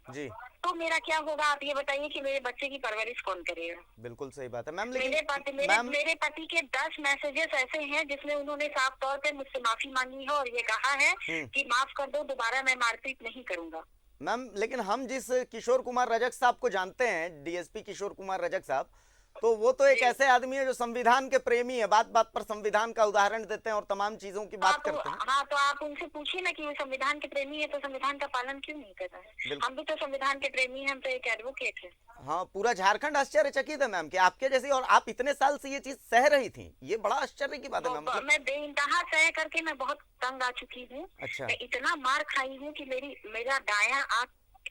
तो मेरा क्या होगा? आप ये बताइए कि मेरे बच्चे की परवरिश कौन करेगा? बिल्कुल सही बात है मैम। मेरे पति के 10 मैसेजेस ऐसे हैं जिसमें उन्होंने साफ तौर पे मुझसे माफी मांगी है और ये कहा है कि माफ कर दो, दोबारा मैं मारपीट नहीं करूंगा। मैम लेकिन हम जिस किशोर कुमार रजक साहब को जानते हैं, डीएसपी किशोर कुमार रजक साहब, तो वो तो एक ऐसे आदमी है जो संविधान के प्रेमी है, बात बात पर संविधान का उदाहरण देते हैं और तमाम चीजों की बात करते हैं। हाँ, तो आप उनसे पूछिए ना कि वो संविधान के प्रेमी है तो संविधान का पालन क्यों नहीं कर रहा है? हम भी तो संविधान के प्रेमी हैं, हम तो एक एडवोकेट है। हाँ, पूरा झारखंड आश्चर्यचकित है मैम कि आपके जैसी, और आप इतने साल से ये चीज सह रही थी, ये बड़ा आश्चर्य की बात है मैम। मैं बेइंतहा सह करके मैं बहुत तंग आ चुकी हूँ। अच्छा। मैं इतना मार खाई हूँ कि मेरा दायां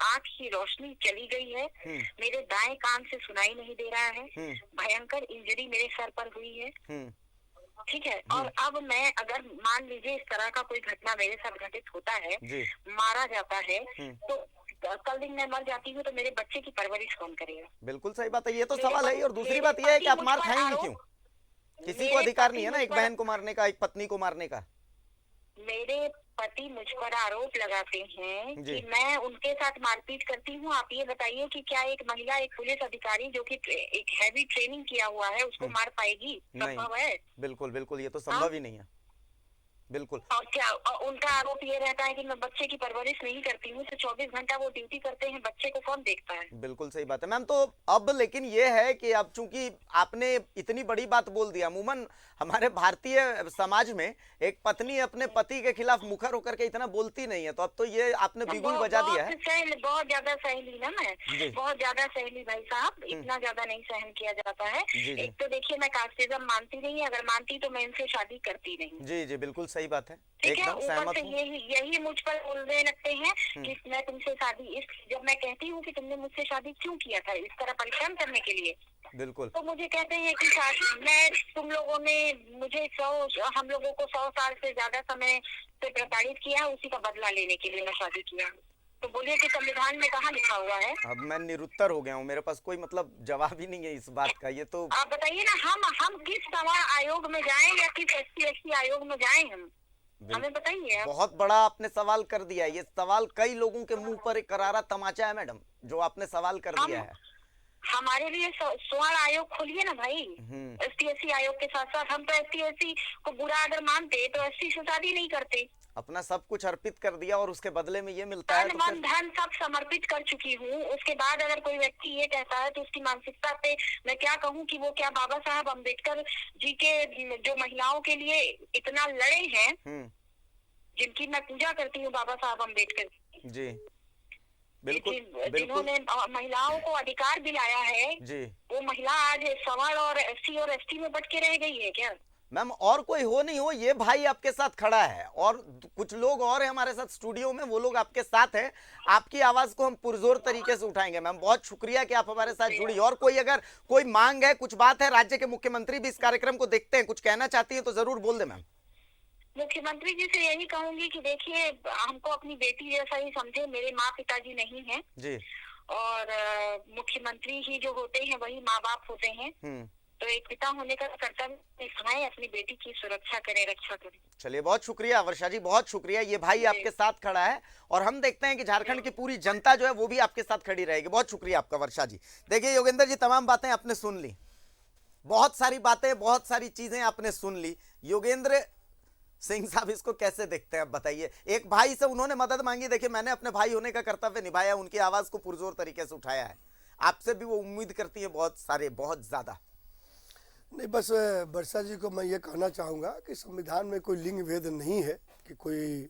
आँख की रोशनी चली गई है, मेरे दाएं कान से सुनाई नहीं दे रहा है, भयंकर इंजरी मेरे सर पर हुई है। ठीक है, और अब मैं, अगर मान लीजिए इस तरह का कोई घटना मेरे साथ घटित होता है, मारा जाता है, तो कल दिन मैं मर जाती हूँ तो मेरे बच्चे की परवरिश कौन करेगा? बिल्कुल सही बात है, ये तो सवाल है। और दूसरी बात यह है कि आप मार खाएंगे क्यों? किसी को अधिकार नहीं है ना एक बहन को मारने का, एक पत्नी को मारने का। मेरे पति मुझ पर आरोप लगाते हैं कि मैं उनके साथ मारपीट करती हूँ। आप ये बताइए कि क्या एक महिला, एक पुलिस अधिकारी जो कि एक हैवी ट्रेनिंग किया हुआ है, उसको मार पाएगी? संभव है? बिल्कुल बिल्कुल, ये तो संभव ही नहीं है। बिल्कुल। और क्या उनका आरोप ये रहता है कि मैं बच्चे की परवरिश नहीं करती हूँ, तो 24 घंटा वो ड्यूटी करते हैं, बच्चे को कौन देखता है? बिल्कुल सही बात है मैम। तो अब लेकिन ये है कि अब चूंकि आपने इतनी बड़ी बात बोल दी, अमूमन हमारे भारतीय समाज में एक पत्नी अपने पति के खिलाफ मुखर होकर के इतना बोलती नहीं है, तो अब तो ये आपने बिगुल बजा दिया है। बहुत ज्यादा सहली ना मैं, बहुत ज्यादा सहली भाई साहब, इतना ज्यादा नहीं सहन किया जाता है। एक तो देखिए, मैं कास्टिज्म मानती नहीं, अगर मानती तो मैं इनसे शादी करती नहीं। जी जी, बिल्कुल सही बात है, ठीक है। एकदम सहमत हूं। यही मुझ पर बोलने लगते हैं कि मैं तुमसे शादी, जब मैं कहती हूँ कि तुमने मुझसे शादी क्यों किया था, इस तरह परेशान करने के लिए, बिल्कुल, तो मुझे कहते हैं कि तुम लोगों ने मुझे हम लोगों को 100 साल से ज्यादा समय से प्रताड़ित किया, उसी का बदला लेने के लिए मैं शादी किया। तो बोलिए कि संविधान में कहाँ लिखा हुआ है? अब मैं निरुत्तर हो गया हूँ, मेरे पास कोई मतलब जवाब ही नहीं है इस बात का। ये तो आप बताइए ना, हम किस सवाल आयोग में जाएं या किस SC आयोग में जाएं? हम हमें बताइए। बहुत बड़ा आपने सवाल कर दिया है। ये सवाल कई लोगों के मुंह पर एक करारा तमाचा है मैडम, जो आपने सवाल कर दिया है। हमारे लिए स्वर्ण आयोग खोलिए ना भाई, ST आयोग के साथ साथ। हम तो ST को बुरा अगर मानते तो SC से शादी नहीं करते। अपना सब कुछ अर्पित कर दिया और उसके बदले में ये मिलता है, तो मन धन सब समर्पित कर चुकी हूँ। उसके बाद अगर कोई व्यक्ति ये कहता है तो उसकी मानसिकता पे मैं क्या कहूँ कि वो क्या बाबा साहब अम्बेडकर जी के जो महिलाओं के लिए इतना लड़े हैं, जिनकी मैं पूजा करती हूँ, बाबा साहब अम्बेडकर जी, बिल्कुल, जिन्होंने महिलाओं को अधिकार दिलाया है जी, वो महिला आज सवर्ण और SC और ST में बट के रह गई है क्या? मैम और कोई हो नहीं हो, ये भाई आपके साथ खड़ा है और कुछ लोग और हैं हमारे साथ स्टूडियो में, वो लोग आपके साथ हैं। आपकी आवाज को हम पुरजोर तरीके से उठाएंगे। मैम बहुत शुक्रिया कि आप हमारे साथ जुड़ी। और कोई अगर कोई मांग है, कुछ बात है, राज्य के मुख्यमंत्री भी इस कार्यक्रम को देखते हैं, कुछ कहना चाहती है तो जरूर बोल दे मैम। मुख्यमंत्री जी से यही कहूंगी कि देखिए, हमको अपनी बेटी जैसा ही समझे। मेरे माँ पिताजी नहीं है जी, और मुख्यमंत्री ही जो होते हैं वही माँ बाप होते हैं। तो एक पिता होने का कर्तव्य निभाएं, अपनी बेटी की सुरक्षा करें, रक्षा करें। चलिए, बहुत शुक्रिया वर्षा जी, बहुत शुक्रिया। ये भाई आपके साथ खड़ा है और हम देखते हैं कि झारखंड की पूरी जनता जो है वो भी आपके साथ खड़ी रहेगी। बहुत शुक्रिया आपका वर्षा जी। देखिए योगेंद्र जी, तमाम बातें आपने सुन ली, बहुत सारी बातें, बहुत सारी चीजें आपने सुन ली। योगेंद्र सिंह साहब इसको कैसे देखते हैं आप बताइए? एक भाई से उन्होंने मदद मांगी, देखिए मैंने अपने भाई होने का कर्तव्य निभाया, उनकी आवाज को पुरजोर तरीके से उठाया है। आपसे भी वो उम्मीद करती है बहुत सारे, बहुत ज्यादा। नहीं, बस वर्षा जी को मैं ये कहना चाहूँगा कि संविधान में कोई लिंग भेद नहीं है कि कोई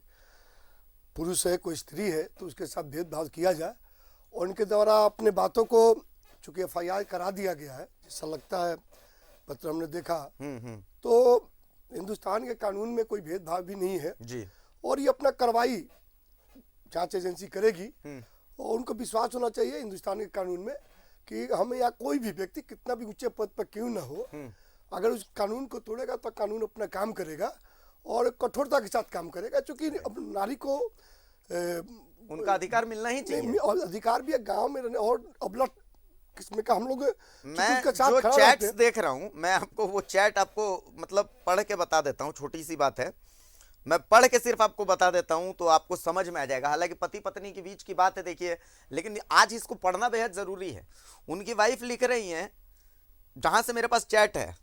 पुरुष है कोई स्त्री है तो उसके साथ भेदभाव किया जाए। और उनके द्वारा अपने बातों को चूँकि FIR करा दिया गया है, जैसा लगता है पत्र हमने देखा तो हिंदुस्तान के कानून में कोई भेदभाव भी नहीं है जी। और ये अपना कार्रवाई जांच एजेंसी करेगी और उनको विश्वास होना चाहिए हिंदुस्तान के कानून में कि हम या कोई भी व्यक्ति कितना भी ऊंचे पद पर क्यों ना हो, अगर उस कानून को तोड़ेगा तो कानून अपना काम करेगा और कठोरता के साथ काम करेगा, क्योंकि नारी को उनका अधिकार मिलना ही चाहिए। और अधिकार भी है गांव में रहने और अबला किस्म का हम लोग मैं जो चैट्स देख रहा हूं, मैं आपको वो चैट आपको मतलब पढ़ के बता देता हूं, छोटी सी बात है, मैं पढ़ के सिर्फ आपको बता देता हूं तो आपको समझ में आ जाएगा। हालांकि पति पत्नी के बीच की बात है देखिए, लेकिन आज इसको पढ़ना बेहद जरूरी है। उनकी वाइफ लिख रही हैं, जहां से मेरे पास चैट है,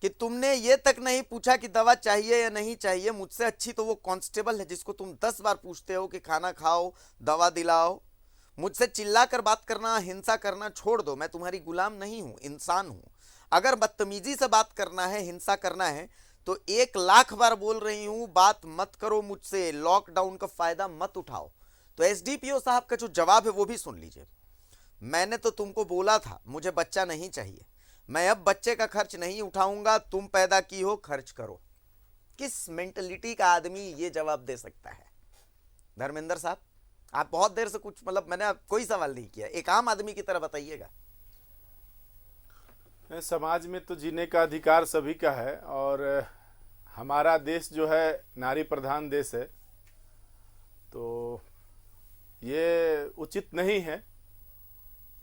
कि तुमने ये तक नहीं पूछा कि दवा चाहिए या नहीं चाहिए, मुझसे अच्छी तो वो कांस्टेबल है जिसको तुम 10 बार पूछते हो कि खाना खाओ, दवा दिलाओ। मुझसे चिल्लाकर बात करना, हिंसा करना छोड़ दो, मैं तुम्हारी गुलाम नहीं हूं, इंसान हूं। अगर बदतमीजी से बात करना है, हिंसा करना है तो 1,00,000 बार बोल रही हूं, बात मत करो मुझसे, लॉकडाउन का फायदा मत उठाओ। तो एसडीपीओ साहब का जो जवाब है वो भी सुन लीजिए। मैंने तो तुमको बोला था मुझे बच्चा नहीं चाहिए, मैं अब बच्चे का खर्च नहीं उठाऊंगा, तुम पैदा की हो, खर्च करो। किस मेंटलिटी का आदमी ये जवाब दे सकता है? धर्मेंद्र साहब, आप बहुत देर से कुछ मतलब मैंने कोई सवाल नहीं किया, एक आम आदमी की तरह बताइएगा। समाज में तो जीने का अधिकार सभी का है और हमारा देश जो है नारी प्रधान देश है, तो ये उचित नहीं है,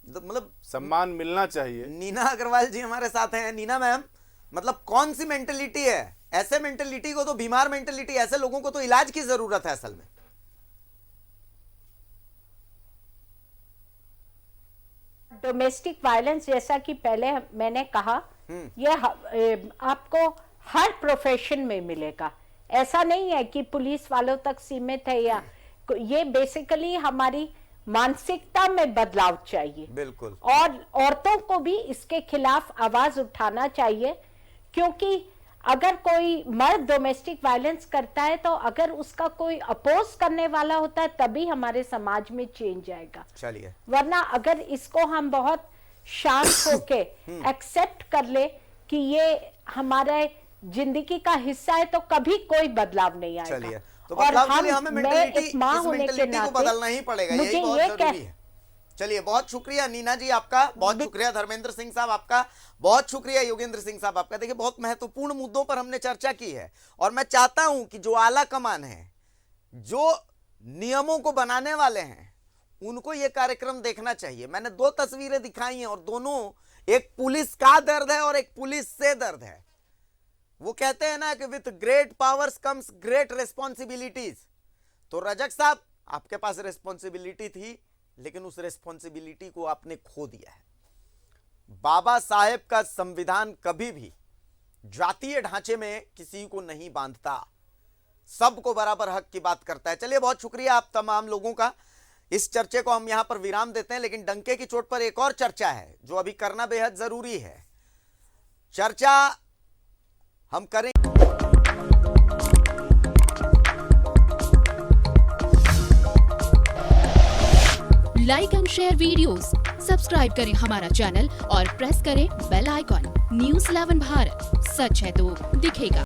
मतलब सम्मान मिलना चाहिए। नीना अग्रवाल जी हमारे साथ हैं। नीना मैम, मतलब कौन सी मेंटलिटी है? ऐसे मेंटलिटी को तो, बीमार मेंटलिटी, ऐसे लोगों को तो इलाज की जरूरत है असल में। डोमेस्टिक वायलेंस, जैसा कि पहले मैंने कहा, ये आपको हर प्रोफेशन में मिलेगा। ऐसा नहीं है कि पुलिस वालों तक सीमित है, या ये बेसिकली हमारी मानसिकता में बदलाव चाहिए। बिल्कुल। और औरतों को भी इसके खिलाफ आवाज उठाना चाहिए, क्योंकि अगर कोई मर्द डोमेस्टिक वायलेंस करता है तो अगर उसका कोई अपोज करने वाला होता है तभी हमारे समाज में चेंज आएगा। चलिए, वरना अगर इसको हम बहुत शांत होके एक्सेप्ट कर ले कि ये हमारे जिंदगी का हिस्सा है तो कभी कोई बदलाव नहीं आएगा। चलिए, तो बदलाव के लिए हमें मेंटलिटी, एक माँ इस होने के मेंटलिटी को नाते बदलना ही पड़ेगा, मुझे यही बहुत ये जरूरी है। चलिए, बहुत शुक्रिया नीना जी आपका, बहुत शुक्रिया धर्मेंद्र सिंह साहब आपका, बहुत शुक्रिया योगेंद्र सिंह साहब आपका। देखिए, बहुत महत्वपूर्ण मुद्दों पर हमने चर्चा की है और मैं चाहता हूं कि जो आला कमान है, जो नियमों को बनाने वाले हैं, उनको यह कार्यक्रम देखना चाहिए। मैंने 2 तस्वीरें दिखाई हैं और दोनों, एक पुलिस का दर्द है और एक पुलिस से दर्द है। वो कहते हैं ना कि with great powers comes great responsibilities. तो रजक साहब, आपके पास रिस्पॉन्सिबिलिटी थी, लेकिन उस रिस्पॉन्सिबिलिटी को आपने खो दिया है। बाबा साहेब का संविधान कभी भी जातीय ढांचे में किसी को नहीं बांधता, सबको बराबर हक की बात करता है। चलिए, बहुत शुक्रिया आप तमाम लोगों का। इस चर्चे को हम यहां पर विराम देते हैं, लेकिन डंके की चोट पर एक और चर्चा है जो अभी करना बेहद जरूरी है। चर्चा हम करें। Like and share videos, subscribe करें हमारा चैनल और प्रेस करें बेल आइकॉन। News 11 भारत, सच है तो दिखेगा।